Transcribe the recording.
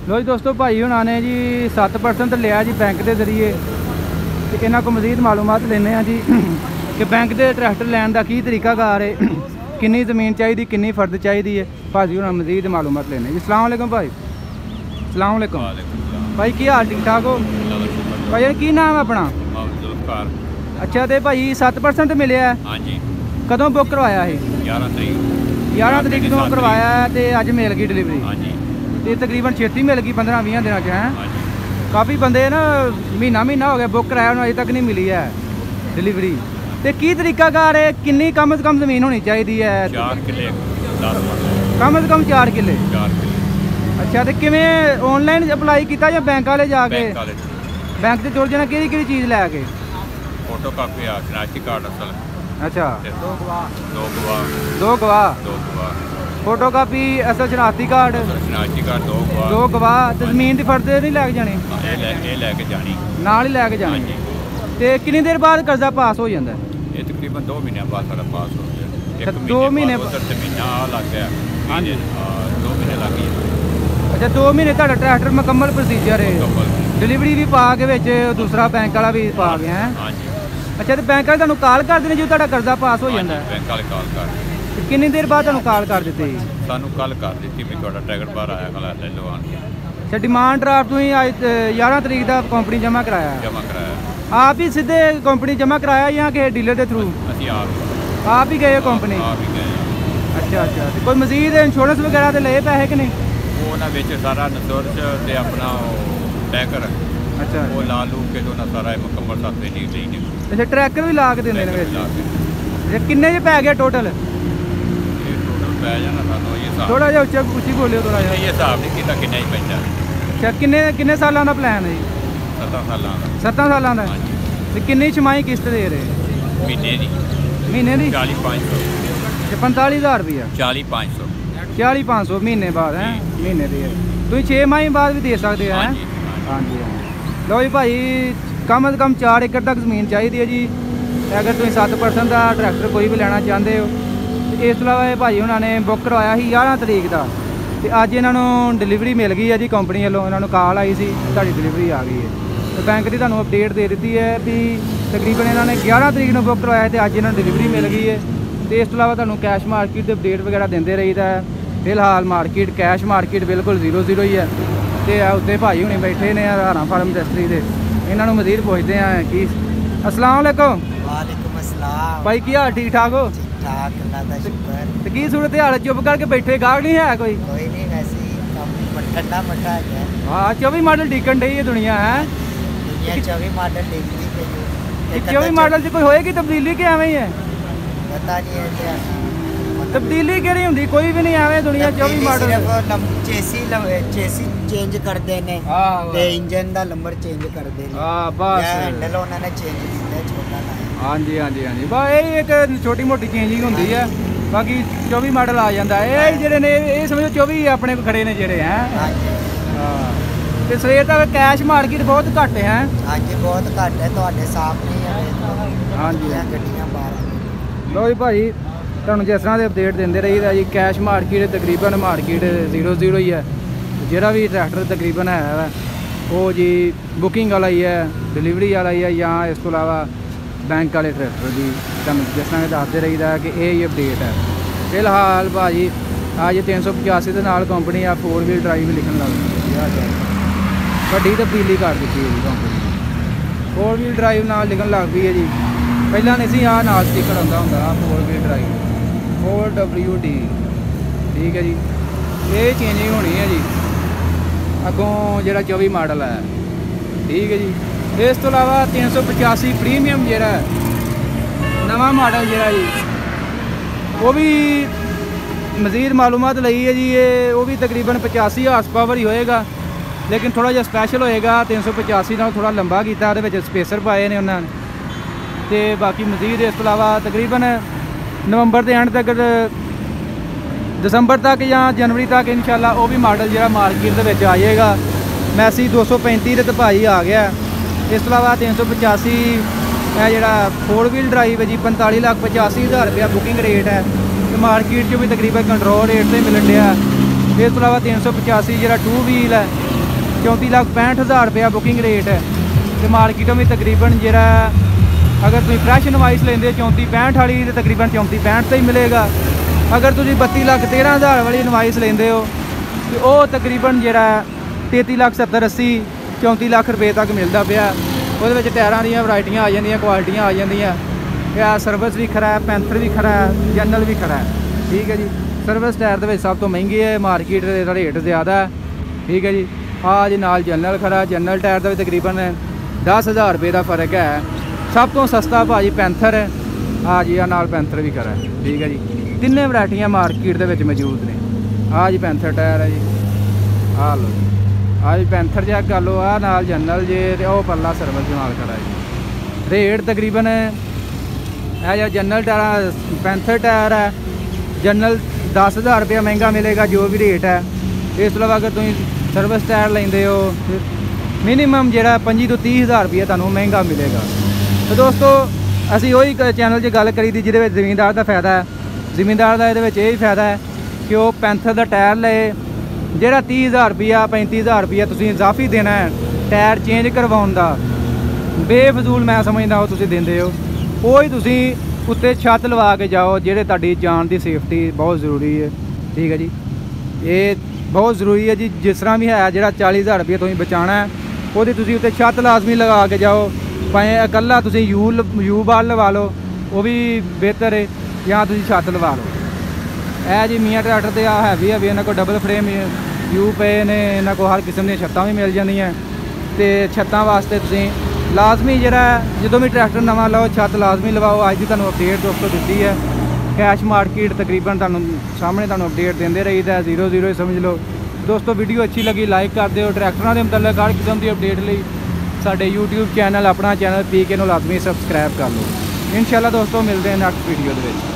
लो जी दोस्तों, भाई हुणा ने जी 7% लिया जी बैंक के जरिए। तो इन्हों को मजीद मालूमात लेने जी कि बैंक के ट्रैक्टर लैन का की तरीकाकार है, कितनी जमीन चाहिए, कितनी फर्द चाहिए है। भाजी हुणा मजीद मालूमात लेने जी। अस्सलाम वालेकुम भाई। अस्सलाम वालेकुम भाई, की हाल ठीक ठाक हो भाई? की नाम है अपना? अच्छा, तो भाई 7% मिले है? हाँ जी। कदों बुक करवाया है? 11 तरीक को करवाया है, तो अज मिल गई डिलीवरी? हाँ जी। तो तकरीबन छेती मिल गई 15-20 दिन च है। हाँ जी। काफ़ी बंदे ना महीना हो गया बुक कराया, उन्होंने अजे तक नहीं मिली है डिलीवरी। तो की तरीकाकार है, कितनी कम से कम जमीन होनी चाहिए है? 4 किले कम से कम 4 किले। 4 किले। अच्छा, तो किमें ऑनलाइन अप्लाई किया या बैंक वाले जाके? बैंक से जुड़ जाना, कि चीज़ लैके? फोटो कापी, शनाख्ती कार्ड असल। अच्छा, दो दो गवाह, फोटो कापी असल शनाख्ती कार्ड, शनाख्ती कार्ड, दो गवाह। तो जमीन की फर्द नहीं लैके जानी? लैके जानी नाल ही लैके जानी। तो कितनी देर बाद कर्जा पास हो जाता है? ये तकरीबन 2 महीने बाद सारा पास हो गया। 2 महीने महीना लग गया। हाँ जी, 2 महीने लग गए। अच्छा, 2 महीने तुहाडा ट्रैक्टर मुकम्मल प्रोसीजर है, डिलीवरी भी पा के विच दूसरा बैंक वाला भी पा गया है? हाँ जी। अच्छा, तो बैंक वाले तुहानू कॉल करते हैं जो तुहाडा कर्जा पास हो जाता है? बैंक वाले कॉल कर। कितनी देर बाद तुहानू कॉल कर देते? सानू कल कर दी भी तुहाडा ट्रैक्टर बाहर आया, कल ले लो आन के। अच्छा, डिमांड ड्राफ्ट तुसीं अज 11 तरीक का कंपनी जमा कराया? जमा कराया। आप ही सीधे कंपनी जमा कराया या किसी डीलर के थ्रू? ਅਸੀਂ आप ही गए कंपनी? आप ही गए। अच्छा अच्छा, तो कोई मजीद इंश्योरेंस वगैरह तो ले पैसे कि नहीं? ਉਹਨਾਂ ਵਿੱਚ ਸਾਰਾ ਨਸੋਰਚ ਤੇ ਆਪਣਾ ਬੈਕਰ अच्छा, ਉਹ ਲਾ ਲੂ ਕੇ ਦੋਨਾ ਸਾਰਾ ਮੁਕੰਮਲ ਸਾਥੇ ਨਹੀਂ ਲਈ ਨੇ। अच्छा, ट्रैक्टर भी ला के देंगे ने? अच्छा, किन्ने च पै गया टोटल? ਇਹ ਟੋਟਲ ਪੈ ਜਾਣਾ ਸਾਨੂੰ ਇਹ ਹਿਸਾਬ। थोड़ा जिहा उच्ची बोलियो थोड़ा जिहा। ਇਹ ਹਿਸਾਬ ਨਹੀਂ ਕੀਤਾ ਕਿੰਨਾ ਹੀ ਪੈਂਦਾ। अच्छा, किन्ने सालों का प्लान है जी? 7 ਸਾਲਾਂ ਦਾ। 7 सालों का। ਹਾਂਜੀ। तो किन्नी छमाही किस्त दे रहे? ਮਹੀਨੇ ਦੀ महीने की? 40500। 45,000 रुपया? 40500। 4500 महीने बाद है? महीने दी तुम 6 माही बाद भी दे सकते हैं? ਹਾਂਜੀ। हाँ जी, हाँ। लो जी भाई, कम से कम 4 एकड़ तक जमीन चाहिए है जी। अगर तुम 7% का ट्रैक्टर कोई भी लेना चाहते हो। तो इस अलावा भाई उन्होंने बुक करवाया ही 11 तरीक का, तो अज इन्हों डिलीवरी मिल गई है जी कंपनी वालों। इन्होंने कॉल आई सी, तुहाडी डिलीवरी आ गई है। तो बैंक की तुहानू अपडेट दे दी है भी तकरीबन इन्होंने 11 तरीक को बुक करवाया, तो अज इन्होंने डिलीवरी मिल गई है। तो इस अलावा तुहानू कैश मार्केट के अपडेट वगैरह देते रहीदा है। फिलहाल मार्केट कैश मार्केट बिल्कुल 0-0 ही है। तो उत्ते भाई हुणे बैठे ने हराना फार्म इंडस्ट्री के, इन्हों मजीद पुछते हैं कि अस्सलाम वालेकुम। वालेकुम अस्सलाम भाई, की हाल ठीक ठाक हो? ठीक ठाक, अल्लाह दा शुक्र। तो की सूरत हाल? चुप करके बैठे, गाहक नहीं है कोई? कोई नहीं, वैसे ही काम ठंडा मठा है। हाँ, 24 मॉडल टिकन डी है दुनिया है। दुनिया 24 मॉडल देखती पे 24 मॉडल से कोई होएगी तब्दीली कि एवं ही है? पता नहीं है क्या तब्दीली केड़ी हुंदी? कोई भी नहीं एवं दुनिया 24 मॉडल। चेसी चेंज कर देने ते इंजन दा नंबर चेंज कर देने। हां, बस हैंडल उन्होंने चेंज किया, छोटा लाया। हाँ जी, हाँ जी, हाँ जी, बस यही एक छोटी मोटी चेंजिंग होंदी है। बाकी 24 मॉडल आ जाता है। ये जेडे ने ये समझो 24 अपने को खड़े ने जेडे हैं। हाँ जी, हाँ, तो सवेर तक कैश मार्केट बहुत घट है। हाँ जी, बहुत घट है, तो सामने ही है। हाँ जी, गड्डियां बाहर। लो जी भाई, तुहानू जिस तरह के अपडेट देंदे रहीदा जी। कैश मार्केट तकरीबन मार्केट 0-0 ही है। जोड़ा भी ट्रैक्टर तकरीबन है वो जी बुकिंग वाला ही है, डिलीवरी वाला ही है, या इस तो अलावा बैंक वाले ट्रैक्टर की तुहानू जिस तरह दसते रहीदा है कि यही अपडेट है। फिलहाल भाजी आज 385 के नाल कंपनी आ 4 व्हील ड्राइव लिखन लग गई, वड्डी तब्दीली कर दी है जी कंपनी। 4 व्हील ड्राइव नाल लिखन लग गई है जी। पहला नहीं सी आ नाल स्टिकर आंदा हुंदा 4 व्हील ड्राइव 4WD, ठीक है जी। ये चेंजिंग होनी है जी अगों जो 24 मॉडल है, ठीक है जी। इस तो अलावा 385 प्रीमियम जोड़ा नवा मॉडल जोड़ा जी वो भी मजीद मालूमात लई है जी। ये वो भी तकरीबन 85 हार्स पावर ही होएगा, लेकिन थोड़ा जिहा स्पैशल होएगा। 385 नाल थोड़ा लंबा किया, स्पेसर पाए ने उन्होंने। तो बाकी मजीद इस तो अलावा तकरीबन नवंबर के एंड तक, दिसंबर तक या जनवरी तक इंशाल्लाह वो भी मॉडल जो मार्केट के आ जाएगा। मैसी 235 तो भाई आ गया। इस तो अलावा 385 है जोड़ा 4 व्हील ड्राइव है जी 45,85,000 रुपया बुकिंग रेट है। तो मार्केट भी तकरीबन कंट्रोल रेट से मिलन दिया। इस तो अलावा 385 जो 2 व्हील है 34,65,000 रुपया बुकिंग रेट है। तो मार्केटों में तकरीबन जरा अगर तुम फ्रैश इनवाइस लेंदे 34,65 वाली तो तकरीबन 34,65 से ही मिलेगा। अगर तुम 32,13,000 वाली इनवाइस लेंदे हो तो वह तकरीबन जरा 33,70,80 34 लाख रुपये तक मिलता पाया। वो टायरों दी वरायटियाँ आ जांदियां, क्वालिटियाँ आ जांदियां। सर्विस भी खरा है, पैंथर भी खरा है, जनरल भी खरा है। ठीक है जी। सर्विस टायर के सब तो महंगे है, मार्केट का रेट ज़्यादा है। ठीक है जी। आ जी नाल जनरल खरा, जनरल टायर का भी तकरीबन 10,000 रुपये का फर्क है। सब तो सस्ता भाजी पैंथर है। आ जी नाल पैंथर भी खरा है। ठीक है जी। तिन्ने वरायटियाँ मार्केट के मौजूद ने। आ जी पैंथर टायर है जी। आ लो जी, आ जी पैंथर चेक कर लो। आ नाल जनरल जे वो पल्ला सर्विस नाल खड़ा जी। रेट तकरीबन है जनरल टायर पैंथर टायर है जनरल 10,000 रुपया महंगा मिलेगा जो भी रेट है। इस अलावा अगर तुम सर्विस टायर लेंदे हो मिनीमम जो 25 तो 30,000 रुपया तुहानूं महंगा मिलेगा। तो दोस्तों असी वही चैनल से गल करी थी जिहदे विच ज़मीनदार का फायदा है। ज़मीनदार का ये फायदा है कि वह पैंथर का टायर ले ਜਿਹੜਾ 30,000 रुपया 35,000 रुपया ਤੁਸੀਂ इजाफी देना है टायर चेंज करवाउण दा बेफजूल मैं समझदा ਉਹ ਤੁਸੀਂ ਦਿੰਦੇ ਹੋ। ਉਹ ਹੀ ਤੁਸੀਂ ਉੱਤੇ ਛੱਤ ਲਵਾ ਕੇ ਜਾਓ ਜਿਹੜੇ ਤੁਹਾਡੀ ਜਾਨ ਦੀ ਸੇਫਟੀ ਬਹੁਤ ਜ਼ਰੂਰੀ ਹੈ। ਠੀਕ ਹੈ ਜੀ। ਇਹ ਬਹੁਤ ਜ਼ਰੂਰੀ ਹੈ ਜੀ। ਜਿਸ ਤਰ੍ਹਾਂ ਵੀ ਹੈ ਜਿਹੜਾ 40,000 रुपया ਤੁਸੀਂ ਬਚਾਉਣਾ ਹੈ ਉਹਦੀ ਤੁਸੀਂ ਉੱਤੇ ਛੱਤ ਲਾਜ਼ਮੀ ਲਗਾ ਕੇ ਜਾਓ। ਭਾਵੇਂ ਇਕੱਲਾ ਤੁਸੀਂ ਯੂ ਬਾਲ ਲਵਾ ਲਓ ਉਹ ਵੀ ਬਿਹਤਰ ਹੈ, ਜਾਂ ਤੁਸੀਂ ਛੱਤ ਲਵਾ ਲਓ। ਇਹ ਜੀ ਮੀਆਂ ਟਰੈਕਟਰ ਤੇ ਆ ਹੈਵੀ ਇਹਨਾਂ ਕੋਲ ਡਬਲ ਫਰੇਮ ਯੂ ਪਏ ਨੇ, ਇਹਨਾਂ ਕੋਲ ਹਰ ਕਿਸਮ ਦੀਆਂ ਛੱਤਾਂ ਵੀ ਮਿਲ ਜਾਂਦੀਆਂ। ਤੇ ਛੱਤਾਂ ਵਾਸਤੇ ਤੁਸੀਂ ਲਾਜ਼ਮੀ ਜਿਹੜਾ ਜਦੋਂ ਵੀ ਟਰੈਕਟਰ ਨਵਾਂ ਲਓ ਛੱਤ ਲਾਜ਼ਮੀ ਲਵਾਓ। ਅੱਜ ਦੀ ਤੁਹਾਨੂੰ ਅਪਡੇਟ ਦੋਸਤੋ ਦਿੱਤੀ ਹੈ। ਕੈਸ਼ ਮਾਰਕੀਟ ਤਕਰੀਬਨ ਤੁਹਾਨੂੰ ਸਾਹਮਣੇ ਤੁਹਾਨੂੰ ਅਪਡੇਟ ਦਿੰਦੇ ਰਹੀਦਾ, 0-0 ਹੀ ਸਮਝ ਲਓ। ਦੋਸਤੋ ਵੀਡੀਓ ਅੱਛੀ ਲੱਗੀ ਲਾਈਕ ਕਰ ਦਿਓ। ਟਰੈਕਟਰਾਂ ਦੇ ਮੁਤਲਕ ਹਰ ਕਿਸਮ ਦੀ ਅਪਡੇਟ ਲਈ ਸਾਡੇ YouTube ਚੈਨਲ ਆਪਣਾ ਚੈਨਲ PK ਨੂੰ ਲਾਜ਼ਮੀ ਸਬਸਕ੍ਰਾਈਬ ਕਰ ਲਓ। ਇਨਸ਼ਾਅੱਲਾ ਦੋਸਤੋ ਮਿਲਦੇ ਹਾਂ ਨੈਕਸਟ ਵੀਡੀਓ ਦੇ ਵਿੱਚ।